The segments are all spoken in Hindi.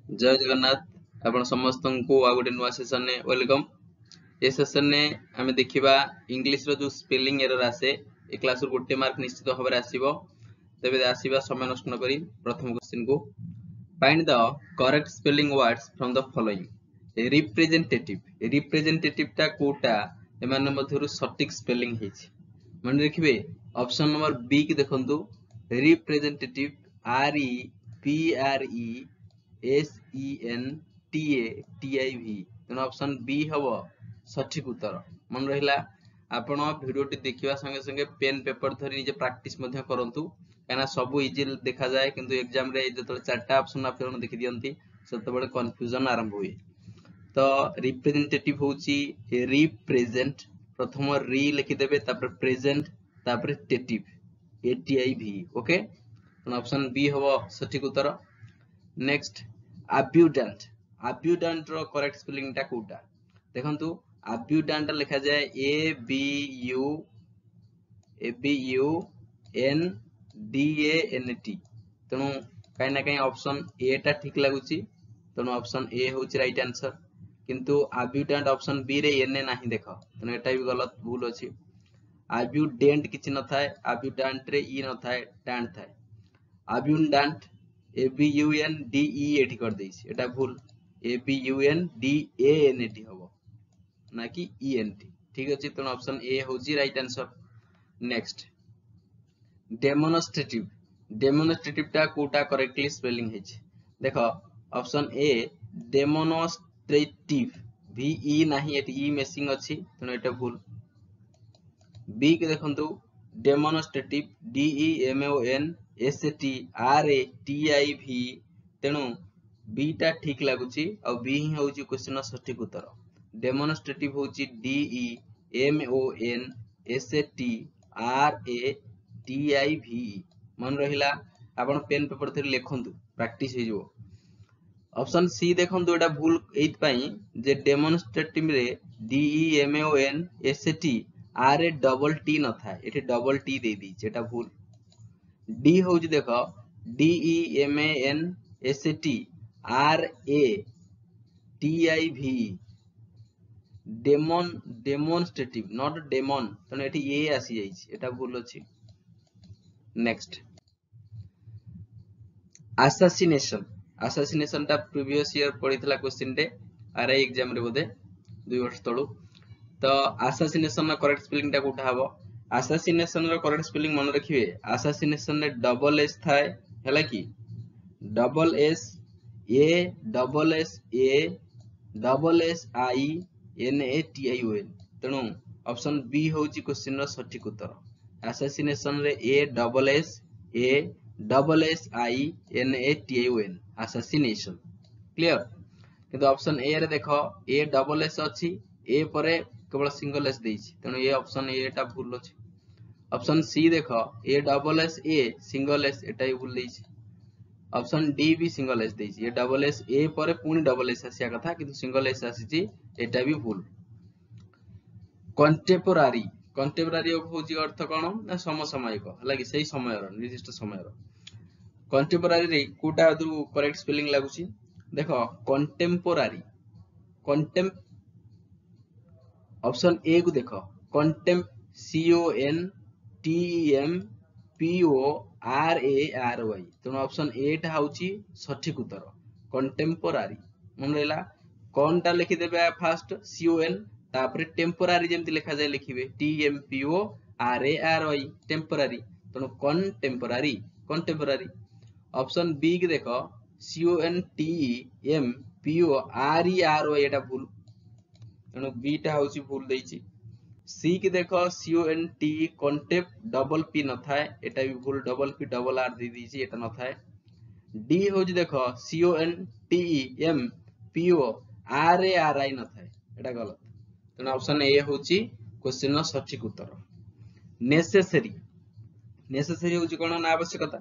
जय जगन्नाथ आपण समस्त को आ गोटे नुआ सेशन ने वेलकम। ए सेशन ने आमे देखिबा इंग्लिश रो जो स्पेलिंग एरर आसे ए क्लास रो गोटे मार्क निश्चित भाबरे आसीबो। तबे आसीबा समय नष्ट न करी प्रथम क्वेश्चन को find the correct spelling words from the following. Representative ता कोटा एमाने मध्यरु सटीक स्पेलिंग हेछि मन रखिबे। ऑप्शन नंबर बी की देखंतु representative R E P R E SENTATIV तेना ऑप्शन बी हबो सठिक उत्तर मन रहिला। आपण वीडियो टी देखिबा संगे संगे पेन पेपर धरि निजे प्रैक्टिस मध्ये करंतु काना सब इजी देखा जाए किंतु एग्जाम रे जतले चारटा ऑप्शन आपण देखि दियंती सेते बडे कंफ्यूजन आरंभ होई। तो रिप्रेजेंटेटिव होची रिप्रेजेंट प्रथम री लिखि देबे तापर प्रेजेंट तापर टेटिव ATIV ओके ऑप्शन बी हबो सठिक उत्तर। नेक्स्ट अब्यूडेंट अब्यूडेंट रो करेक्ट स्पेलिंग टा कोटा देखंतु अब्यूडेंट लिखा जाए ABUNDANT तेणु कहीं ना कहीं ऑप्शन ए टा ठीक लागुची तेणु ऑप्शन ए होची राइट आंसर किंतु अब्यूडेंट ऑप्शन बी रे एन नाही देख तेणु एटा भी गलत भूल अछि। अब्यूडेंट किछि न थाए अब्यूडेंट रे ई न थाए डांट थाए अब्यूडेंट ABUNDE एठी कर देइछि एटा भूल ABUNDANT हबो ना कि ENT ठीक अछि त ऑप्शन ए होजी राइट आंसर। नेक्स्ट डेमोन्स्ट्रेटिव टा कोटा करेक्टली स्पेलिंग हेछि देखो ऑप्शन ए डेमोन्स्ट्रेटिव VE नाही एठी ई मिसिंग अछि त एटा भूल। बी के देखंतु डेमोन्स्ट्रेटिव DEMONSTRATIV तेणु बी टा ठीक लागुची और बी ही होची क्वेश्चन सठिक उत्तर। डेमोन्स्ट्रेटिव होची DEMONSTRATIV मन रहिला आपण पेन पेपर थरि लेखंतु प्रैक्टिस हे जो। ऑप्शन सी देखंतु एटा भूल एत पई जे डेमोन्स्ट्रेटिव रे DEMONST आर डबल टी न था एठी डबल टी दे दी एटा भूल। डी होची देखो DEMONSTRATIV डेमोन्स्ट्रेटिव नॉट डेमन तने एठी ए आसी जाईछि एटा भूल अछि। नेक्स्ट असैसिनेशन ता प्रीवियस ईयर पढितला क्वेश्चन डे आरआई एग्जाम रे बोधे 2 वर्ष तळु। तो असैसिनेशन करेक्ट स्पेलिंग टा कोठा हबो असैसिनेशन रो करेक्ट स्पेलिंग मन रखिबे असैसिनेशन ने डबल एस थाए हैला कि डबल एस ASSASSINATION तेणु ऑप्शन बी होची क्वेश्चन रो सठिक उत्तर। असैसिनेशन रे ASSASSINATION असैसिनेशन क्लियर किंतु ऑप्शन ए रे देखो ASS अछि ए परे केवल सिंगल एस देइछि तेणु ए ऑप्शन ए टा भूल अछि। ऑप्शन सी देखो ASSA सिंगल एस एटा ही भूल देइछि। ऑप्शन डी भी सिंगल एस देइछि ए डबल एस ए परे पुनी डबल एस आसिया कथा किंतु सिंगल एस आसीछि एटा भी भूल। कंटेम्पोरारी होची अर्थ कोन ना समसामयिक हला कि सही समय रो निर्दिष्ट समय रो कंटेम्पोरारी रे कोटा दु करेक्ट स्पेलिंग लागुची देखो कंटेम्पोरारी कंटेम ऑप्शन ए को देखो कंटेम CONTEMPORARY तेणु ऑप्शन ए टा होची सठिक उत्तर कंटेम्पोरारी मन रहला कोन टा लिखि देबे फास्ट CON तापर टेम्पोरारी जेमति लिखा जाय लिखिबे TEMPORARY टेम्पोरारी तेणु कंटेम्पोरारी। ऑप्शन बी के देखो CONTEMPORERY एटा भूल तेणु बी टा होची भूल देइछि। सी के देखो CONT कंटेप डबल पी न थाए एटा भी भूल डबल पी डबल आर दे दीछि एटा न थाए। डी होची देखो CONTEMPORARY न थाए एटा गलत तेणु ऑप्शन ए होची क्वेश्चन नो सठिक उत्तर। नेसेसरी होची कोन ना आवश्यकता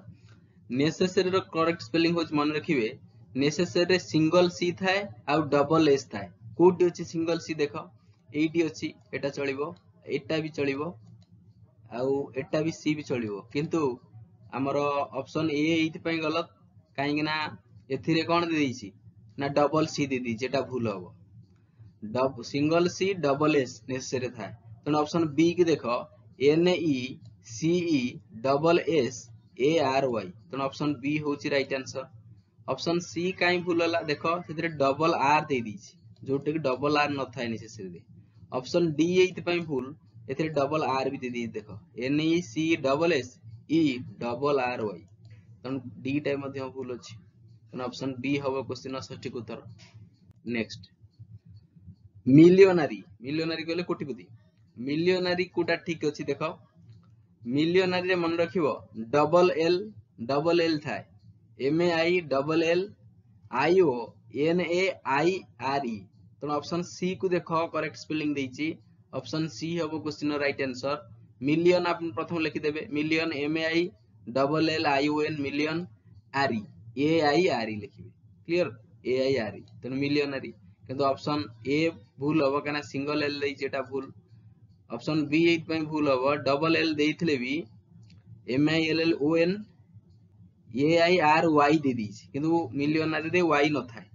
नेसेसरी रो करेक्ट स्पेलिंग होची मन रखिबे नेसेसरी रे सिंगल सी थाए आ डबल एस थाए कोटी अछि सिंगल सी देखो एटी अछि एटा चलिबो एटा भी चलिबो आउ एटा भी सी भी चलिबो किंतु हमर ऑप्शन ए एथि पई गलत काहे कि ना एथिरे कोन दे दैछि ना डबल सी दे दी जेटा भूल हम single C double S necessary थाए तेणु ऑप्शन बी की देख N E C E double S A R Y तेणु ऑप्शन बी होची राइट आंसर। ऑप्शन सी कहीं भूल है देख से डबल आर दे दीची जोटा कि डबल आर न थाए नेसेसरी। ऑप्शन डी ये भूल ए डबल आर भी दे दी देख N E C double S E double R Y तेणु डी टाइम भूल अच्छी तेणु ऑप्शन बी हम क्वेश्चन सठिक उत्तर। नेक्स्ट मिलियनारी मिलियनारी कहले कोटिपति मिलियनारी कोटा ठीक अच्छी देख मिलियनारी मन रखिबो डबल एल थाए M A I double L I O N A I R E तेणु ऑप्शन सी को देख करेक्ट स्पेलिंग देइची ऑप्शन सी हम क्वेश्चन राइट आंसर। मिलियन आप प्रथम लिखिदेवे million M A I double L I O N million R E A I R E लिखिबे clear A I R E तेणु मिलियनारी किंतु ऑप्शन ए भूल हम कहीं सिंगल एल देटा भूल। ऑप्शन बी ये भूल हम डबल एल देइथिले भी M I L L O N A I R Y दे दीची किंतु मिलियनारी रे वाई न थाए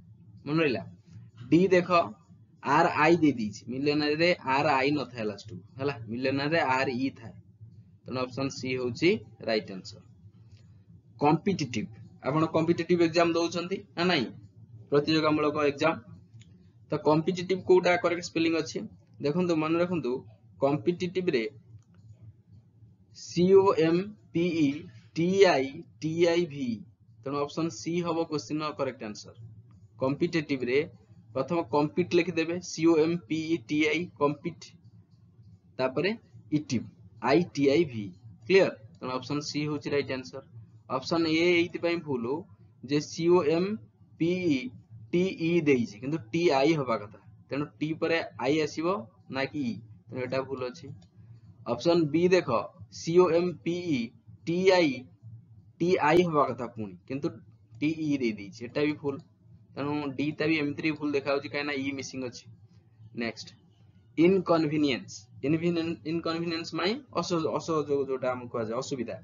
मन रहिला। डी देख आर आई दे दीची मिलियनारी रे आर आई न थाए लास्ट को हला मिलियनारी रे आर ई थाए तेणु ऑप्शन सी होची राइट आंसर। कॉम्पिटिटिव आपण कॉम्पिटिटिव एग्जाम दउछंती ना नहीं प्रतियोगितामूलक एग्जाम तो कॉम्पिटिटिव कोटा करेक्ट स्पेलिंग अच्छी देखंतु मन रखंतु कॉम्पिटिटिव रे C O M P E T I भी तेणु ऑप्शन सी हम क्वेश्चन करेक्ट आंसर। कॉम्पिटिटिव रे प्रथम कॉम्पिट लिखिदेवे C O M P E T I compete तापरे इटिव आई टी आई भी क्लियर तेणु ऑप्शन सी होची राइट आंसर। ऑप्शन ए एइति भूल जे C O M P E T E देइछि किंतु टी आई होबा कथा तेणु टी परे आई आसीबो ना कि ई तेणु एटा भूल अछि। ऑप्शन बी देख C O M P E T I होबा कथा पुणी किंतु टी ई दे देइछि एटा भी भूल तेणु डी ता भी एमिति भूल देखा होछि काना ई मिसिंग अछि। नेक्स्ट इनकन्वीनियंस इनकन्वीनियंस माई असहयोग जोटा हम कहै जाय असुविधा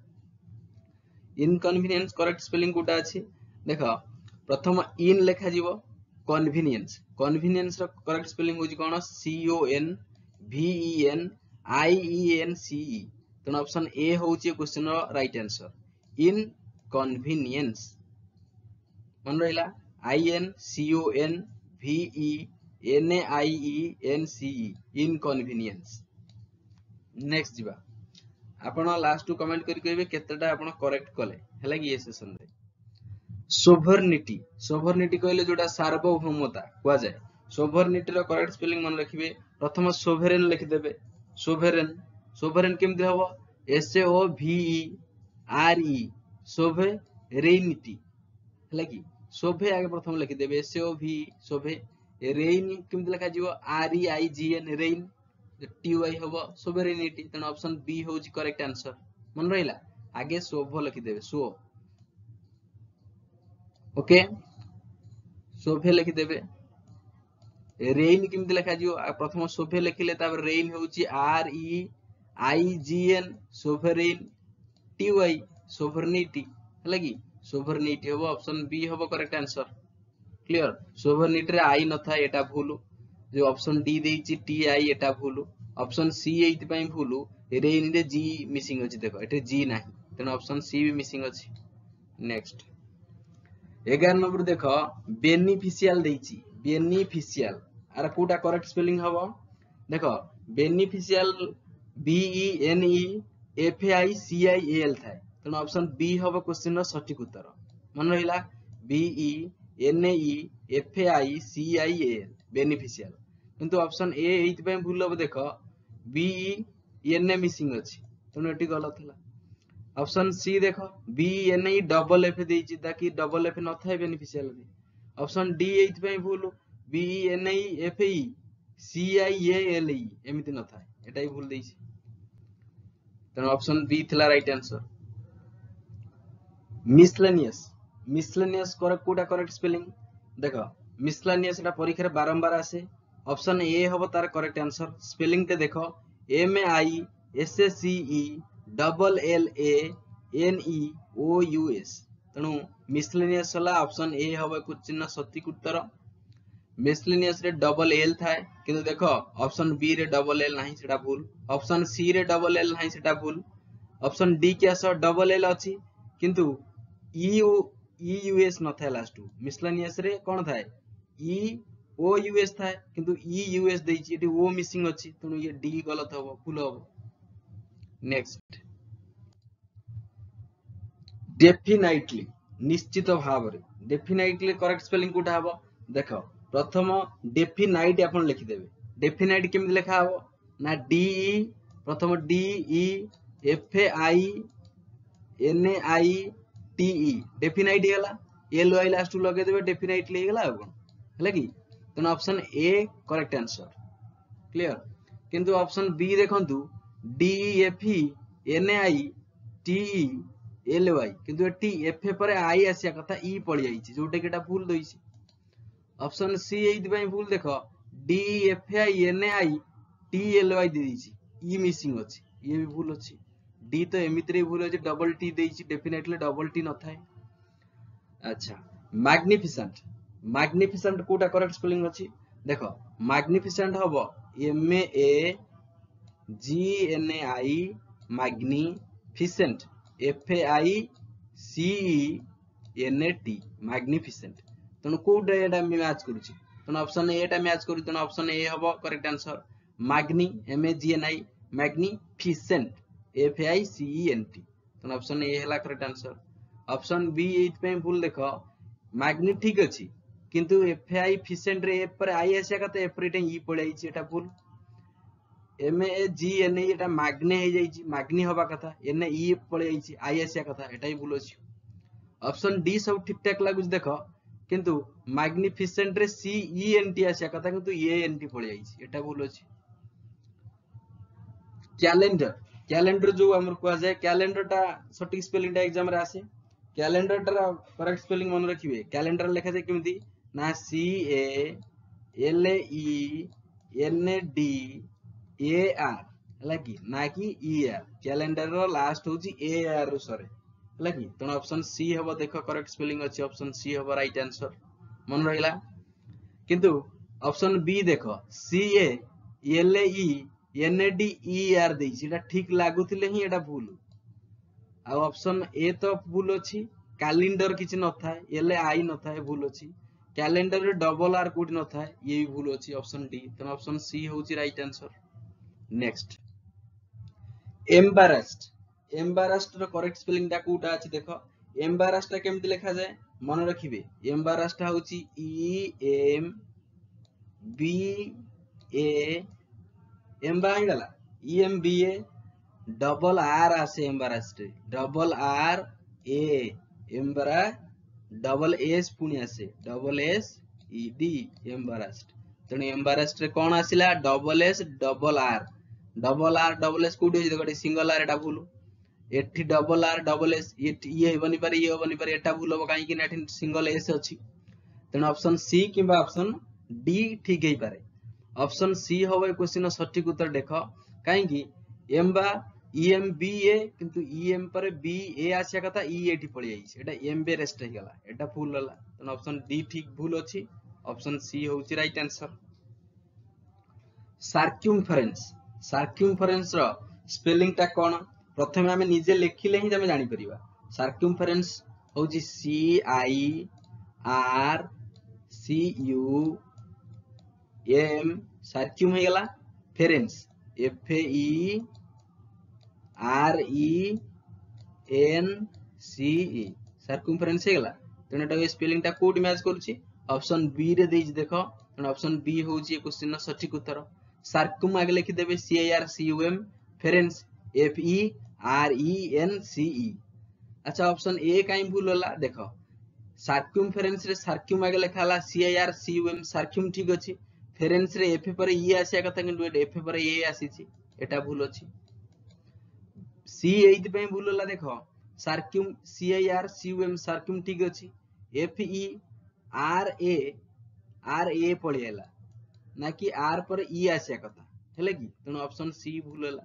इनकन्वीनियंस करेक्ट स्पेलिंग कोटा अछि देख प्रथम इन लेखा जीवो कन्वीनियंस कन्वीनियंस रो करेक्ट स्पेलिंग होजी कोन सी ओ एन भी ई एन आई ई एन सी ई तेणु ऑप्शन ए होची क्वेश्चन रो राइट आंसर इनकन्वीनियंस मन रहिला I N C O N भी E N A I E N C E inconvenience. Next जीवा आपण लास्ट कमेंट करि कहबे केतेटा आपण करेक्ट कले हैला कि ये सेशन रे। सोभरनिटी सोभरनिटी कहले जोटा सार्वभौमता कुआ जाय सोभरनिटी रो करेक्ट स्पेलिंग मन रखिबे प्रथम सोभरेन लिखिदेबे सोभरेन सोभरेन केमति हबो एस ओ भी ई आर ई सोभरेनिटी हैला कि सोभे आगे प्रथम लिखिदेबे एस ओ भी सोभे रेन केमति लिखा जीवो आर ई आई G N rain T Y हबो सोभरेनिटी तेणु ऑप्शन बी होची करेक्ट आंसर मन रहिला आगे सोभ लिखिदेबे सो ओके सोभे लिखिदेबे रेन केमति लिखा जीवो प्रथम सोभे लिखिले तापर रेन होची आर ई आई जी एन सोभरेन टी वाई सोभरनिटी हैला कि सोभरनिटी हबो ऑप्शन बी हबो करेक्ट आंसर क्लियर। सोभरनिटी रे आई न था एटा भूल जो ऑप्शन डी देइची टी आई एटा भूल ऑप्शन सी एइति पई भूल रेन रे जी मिसिंग अछि देखो एटे जी नाही तेन ऑप्शन सी भी मिसिंग अछि। नेक्स्ट 11 नंबर देख बेनिफिशियल देइची बेनिफिशियल आर कोटा करेक्ट स्पेलिंग हबो देख beneficial B E N E F I C I A L थाए तेणु ऑप्शन बी हबो क्वेश्चन रो सठिक उत्तर मन रहिला B E N E F I C I A L beneficial किंतु ऑप्शन ए एइति पई भूल हबो देख B E N A missing अछि तेणु एटी गलत हला। ऑप्शन सी देख B N E double F देइची ताकि डबल एफ न थाए बेनिफिशियल रे ऑप्शन डी एइति पई भूल B E N E F E C I A L E एमिति न थाए एटा ही भूल देइची तेणु ऑप्शन बी थिला राइट आंसर। मिसलेनियस मिसलेनियस कोटा करेक्ट स्पेलिंग देख मिसलेनियस एटा परीक्षा रे बारंबार आसे ऑप्शन ए हबो तार करेक्ट आंसर स्पेलिंग ते देखो M A I S S C E double L A N E O U S तेणु मिसलेनियस वाला ऑप्शन ए हबो को चिन्ह सटीक उत्तर। मिसलेनियस रे डबल एल थाए किंतु देखो ऑप्शन बी रे डबल एल नाही सेटा भूल, ऑप्शन सी रे डबल एल नाही सेटा भूल, ऑप्शन डी के आस डबल एल अछि किंतु ई यूएस न थाए लास्ट मिसलेनियस रे कोन थाए ई ओ यूएस थाए किंतु ई यूएस देछि एटी ओ मिसिंग अछि तेणु ये डी गलत हबो भूल हबो। नेक्स्ट डेफिनाइटली निश्चित भाव रे डेफिनाइटली करेक्ट स्पेलिंग कोटा हबो देखो प्रथम डेफिनाइट आपण लिखि देबे डेफिनाइट केमि लिखा हबो ना डी ई प्रथम D E F I N I T E definite हेला एल वाई लास्ट लगे देबे डेफिनाइटली हेला आ कोन हैला कि तेन option A correct answer clear किंतु ऑप्शन बी देखंतु D F N I T E L Y किंतु एटी एफ पर आई आसिया कथा ई पळि आइछि जोटे केटा भूल दोइछि। ऑप्शन सी एइति पई भूल देखो D F I N I T L Y दे दीछि ई मिसिंग अछि ये भी भूल अछि। डी तो एमित्रे भूल अछि डबल टी देइछि डेफिनेटली डबल टी न थाए। अच्छा मैग्निफिसेंट मैग्निफिसेंट कोटा करेक्ट स्पेलिंग अछि देखो मैग्निफिसेंट हबो M A G N I magnificent F I C N A T magnificent तेणु कोटा एटा मैच करूछि तेणु ऑप्शन ए टा मैच करू तेणु ऑप्शन ए हबो correct answer magni M A G N I magnificent F I C N T तेणु ऑप्शन ए हला करेक्ट आंसर। ऑप्शन बी एइथ पे भूल देखो मैग्नी ठीक अछि किंतु एफ आई फिसेंट रे एफ पर आई आसिया कते एफ रे ई पळे आइछि एटा भूल एम ए जी एन एटा मैग्ने हे जाइछि मैग्नी होबा कथा एन ई पळे आइछि आई आसिया कथा एटा ही भूल अछि। ऑप्शन डी सब ठीक ठाक लागुछ देखो किंतु मैग्निफिसेंट रे सी ई एन टी आसिया कथा किंतु ए एन टी पळे आइछि एटा भूल अछि। कैलेंडर कैलेंडर जो हमर को जाय कैलेंडर टा सटीक स्पेलिंग टा एग्जाम रे आसे कैलेंडर टा करेक्ट स्पेलिंग मन रखिबे कैलेंडर लिखा जाय केमति ना C A L E N D A R हला कि ना कि ई आर कैलेंडर रो लास्ट होची ए आर रो सरे हला कि तण ऑप्शन सी हबो देखो करेक्ट स्पेलिंग अछि ऑप्शन सी हबो राइट आंसर मन रहिला किंतु ऑप्शन बी देखो C A L E N D E R देई सेटा ठीक लागुतिले ही एटा भूल आ ऑप्शन ए तो भूल अछि कैलेंडर किछ न थाए एल आई न थाए भूल अछि कैलेंडर रे डबल आर कोड न थाए ये भी भूल अछि ऑप्शन डी तण ऑप्शन सी होची राइट आंसर। नेक्स्ट एम्बारास्ड रो करेक्ट स्पेलिंग टा कोटा अछि देखो एम्बारास्ड टा केमति लिखा जाय मन रखिबे एम्बारास्ड होची E M B A emba हिगला E M B A double R आसे embarrassed double R A embarra double S पुनी आसे double S E D embarrassed तेणु एम्बारास्ड रे कोन आसिला double S double R S कोडी होई देखो सिंगल आर एटा भूल एठी डबल आर डबल एस ये बनि पारे एटा भूल हो काहे कि ना एठी सिंगल एस अछि तेणु ऑप्शन सी किबा ऑप्शन डी ठीक हेई पारे ऑप्शन सी होवे क्वेश्चन सटीक उत्तर देखो काहे कि एम्बा ई एम बी ए किंतु ई एम पर बी ए आसिया कथा ई एठी पळि आइछ एटा एम्बेरेस्ट हे गेला एटा भूल होला तेणु ऑप्शन डी ठीक भूल अछि ऑप्शन सी होची राइट आंसर। सार्क्यूमफरेंस रो स्पेलिंग टा कोन प्रथमे हमें निजे लेखिले ही तमे जानि परिबा सार्क्यूमफरेंस होची C I R C U M circum हे गेला ference F E R E N C E circumference हे गेला तेने एटा स्पेलिंग टा कोड मैच करूची ऑप्शन बी रे देज देखो तेने ऑप्शन बी होची ए क्वेश्चन नो सटीक उत्तर सार्कम आगे लिखि देबे C I R C U M ference F E R E N C E. अच्छा ऑप्शन ए काई भूल होला देखो सार्कमफरेंस रे सार्क्यूम आगे लिखाला C I R C U M circum ठीक अछि फेरेंस रे एफ पर ई आसिया कथा किंतु एफ पर ए आसीची एटा भूल अछि सी एइथ पे भूल होला देखो circum C I R C U M circum ठीक अछि एफ ई आर ए पळि आला ना कि आर पर ई आसिया कथा हेले कि तेणु ऑप्शन सी भूल होला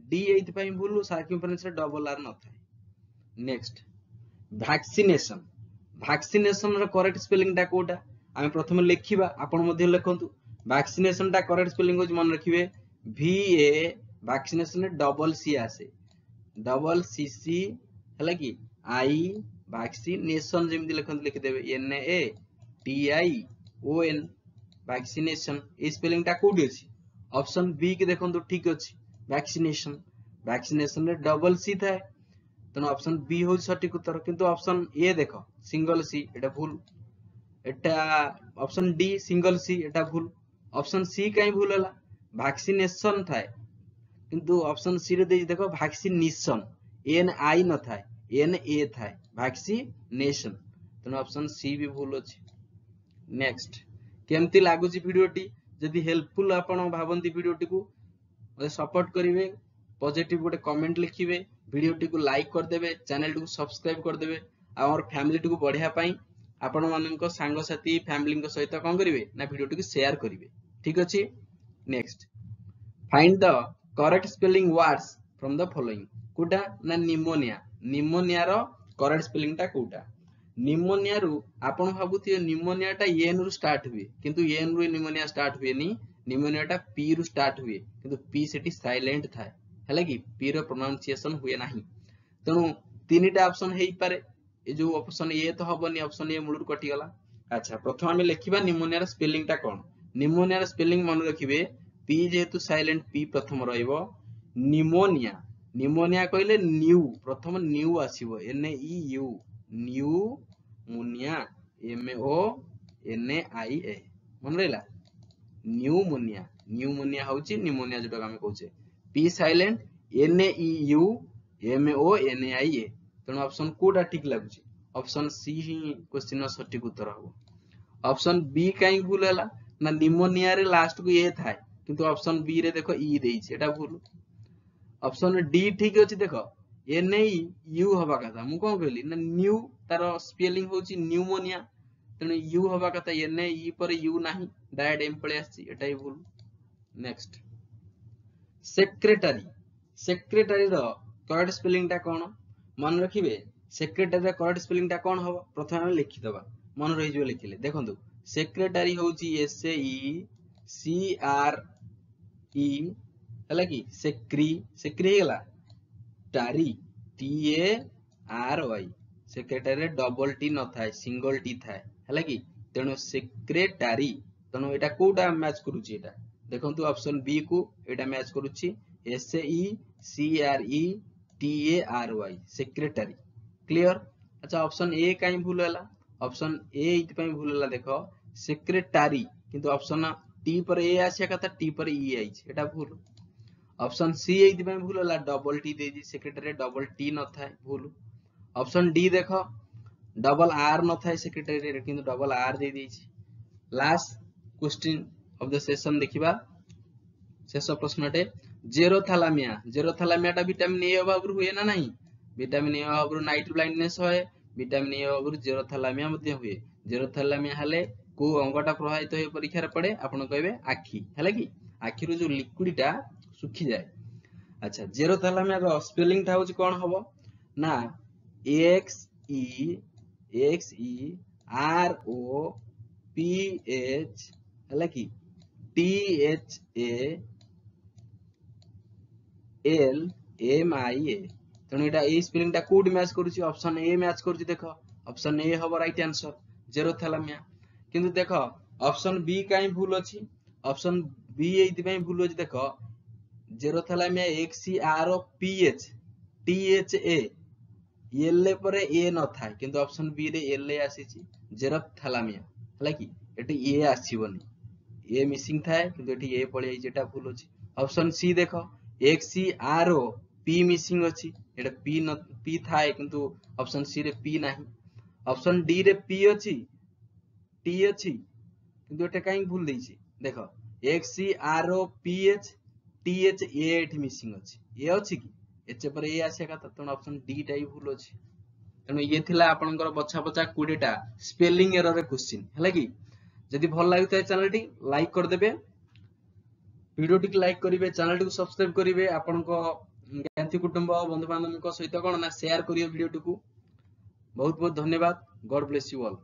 डी एइथ पे भूल सार्क्यूमफरेंस रे डबल आर न थाए। नेक्स्ट वैक्सीनेशन वैक्सीनेशन रो करेक्ट स्पेलिंग टा कोटा आमे प्रथम लिखिबा आपण मध्ये लिखंतु वैक्सीनेशन टा करेक्ट स्पेलिंग हो मन रखिबे V A vaccination double C आसे डबल सी सी हला कि I वैक्सीनेशन जेमति लिखंतु लिखि देबे N A T I O N vaccination A spelling टा कोडी अछि ऑप्शन बी के देखंतु ठीक अछि वैक्सीनेशन वैक्सीनेशन रे डबल सी थाए तेणु ऑप्शन बी हो सटीक उत्तर किंतु ऑप्शन ए देख सिंगल सी एटा भूल एटा ऑप्शन डी सिंगल सी एटा भूल ऑप्शन सी काई भूल हला वैक्सीनेशन थाए किंतु ऑप्शन सी रे देई देखो वैक्सीनेशन एन आई न थाए एन ए थाए वैक्सीनेशन तेणु ऑप्शन सी भी भूल अछि नेक्स्ट केमती लागुची वीडियोटी जदि हेल्पफुल आपण भाबंती वीडियोटी को मते सपोर्ट करिवे पॉजिटिव गोटे कमेंट लिखिवे वीडियोटी को लाइक कर देबे चैनल को सब्सक्राइब कर देबे और फैमिली को बढ़िया पाई आपण मानक सांग साथी फैमिली सहित कोन करिवे ना वीडियोटी को शेयर करिवे ठीक अछि next find the correct spelling words from the following कोटा ना निमोनिया रो करेक्ट स्पेलिंग टा कोटा निमोनिया रु आपण भाबुथियो निमोनिया टा एन रु स्टार्ट हुए किंतु एन रु निमोनिया स्टार्ट हुए नी निमोनिया टा पी रु स्टार्ट हुए किंतु पी सेठी साइलेंट थाए हला कि पी रो प्रोनाउंसिएशन हुए नाही तेनु तीनटा ऑप्शन हेई पारे ए जो ऑप्शन ए तो हबनी ऑप्शन ए मूलर कटि गला अच्छा प्रथम हम लिखिबा निमोनिया रो स्पेलिंग टा कोन निमोनिया रो स्पेलिंग मन रखिबे पी जेतु साइलेंट पी प्रथम रहइबो निमोनिया निमोनिया कहले न्यू प्रथम न्यू आसीबो N E U pneu monia M O N I A मन रहला न्यूमोनिया होची निमोनिया जोटा हम कहूचे P silent N E U M O N I A तेणु ऑप्शन कोटा ठीक लागुची ऑप्शन सी ही क्वेश्चन सटीक उत्तर हो ऑप्शन बी काई भूल हला ना निमोनिया रे लास्ट को ए थाए किंतु ऑप्शन बी रे देखो ई देइछ एटा भूल ऑप्शन डी ठीक अछि देखो एन ई यू हबा कथा मु कोन कहली ना न्यू तार स्पेलिंग होची न्यूमोनिया तेणु यू हबा कथा एन ई पर यू नाही डायरेक्ट एम पळे आसी एटा ही भूल नेक्स्ट सेक्रेटरी रो करेक्ट स्पेलिंग टा कोन मन रखिबे सेक्रेटरी रो करेक्ट स्पेलिंग टा कोन हबो प्रथम हम लिखि दबा मन रहि जो लिखिले देखंतु सेक्रेटरी होची S A E C R ई हला कि सेक्री हला tary T A R Y secretary रे डबल टी न थाए सिंगल टी थाए हला कि तेणु सेक्रेटरी तेणु एटा कोटा मैच करूची एटा देखंतु ऑप्शन बी को एटा मैच करूची S A E C R E T A R Y secretary clear अच्छा ऑप्शन ए काई भूल हला ऑप्शन ए इति पई भूल हला देखो सेक्रेटरी किंतु ऑप्शन टी पर ए आसिया कथा टी पर ई आइछ एटा भूल ऑप्शन सी इति पई भूल हला डबल टी देजी सेक्रेटरी डबल टी न थाए भूल ऑप्शन डी देखो डबल आर न थाए सेक्रेटरी रे किंतु डबल आर दे देजी last question of the session देखिबा शेष प्रश्नटे जेरोथैलामिया टा विटामिन ए अभाव हुए ना नहीं विटामिन ए अभाव नाइट ब्लाइंडनेस होए विटामिन ए अभाव जेरोथैलामिया मध्ये हुए जेरोथैलामिया हले को अंगटा प्रभावित होय परीक्षा रे पड़े आपण कहबे आखी हले कि आखी रो जो लिक्विड टा सुखी जाए अच्छा जेरोथैलामिया रो स्पेलिंग टा होची कोन हबो ना X E R O P H हला कि T H A L M I A तेणु एटा ए स्पेलिंग टा कोड मैच करूची ऑप्शन ए मैच करूची देखो ऑप्शन ए हबो राइट आंसर जेरोथैलामिया किंतु देखो ऑप्शन बी काई भूल अछि ऑप्शन बी एति पई भूल अछि देखो xerophthalmia X C R O P H T H A L पर ए न थाए किंतु ऑप्शन बी रे एल आसीची जेरोथैलामिया हला कि एटी ए आसीबनी ए मिसिंग थाए किंतु एटी ए पळे जेटा भूल अछि ऑप्शन सी देखो X C R O P missing अछि एटा पी न पी थाए किंतु ऑप्शन सी रे पी नाही ऑप्शन डी रे पी अछि टी अछि किंतु एटा काई भूल देछि देखो X C R O P H T H A एठी मिसिंग अछि ए अछि कि एच पर ए आसे का त ऑप्शन डी टाइ भूल अछि तनो ये थिला आपनकर बछा बछा 20 टा स्पेलिंग एरर रे क्वेश्चन हला कि जदि भल लागुता चैनल टी लाइक कर देबे वीडियो टी लाइक करिवे चैनल टी सब्सक्राइब करिवे आपनको ज्ञाति कुटुंब बंधु बांधव सहित कोन ना शेयर करियो वीडियो टी को बहुत बहुत धन्यवाद। God bless you all.